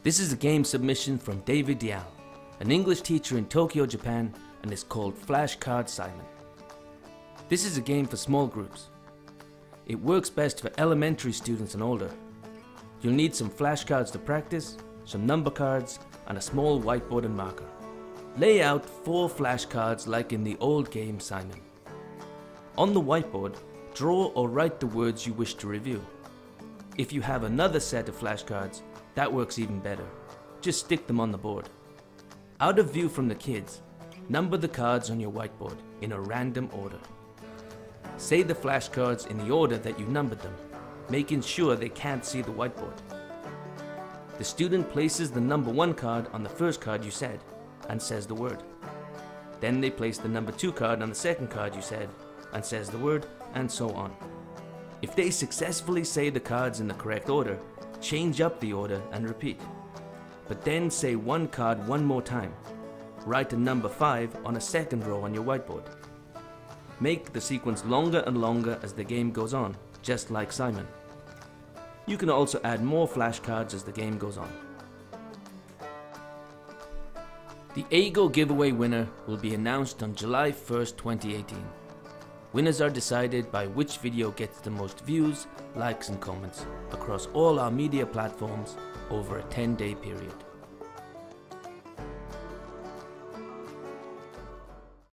This is a game submission from David Dial, an English teacher in Tokyo, Japan, and is called Flashcard Simon. This is a game for small groups. It works best for elementary students and older. You'll need some flashcards to practice, some number cards, and a small whiteboard and marker. Lay out 4 flashcards like in the old game Simon. On the whiteboard, draw or write the words you wish to review. If you have another set of flashcards, that works even better. Just stick them on the board. Out of view from the kids, number the cards on your whiteboard in a random order. Say the flashcards in the order that you numbered them, making sure they can't see the whiteboard. The student places the number 1 card on the first card you said and says the word. Then they place the number 2 card on the second card you said and says the word, and so on. If they successfully say the cards in the correct order, change up the order and repeat. But then say 1 card 1 more time. Write a number 5 on a second row on your whiteboard. Make the sequence longer and longer as the game goes on, just like Simon. You can also add more flashcards as the game goes on. The AGO giveaway winner will be announced on July 1st, 2018. Winners are decided by which video gets the most views, likes and comments across all our media platforms over a 10-day period.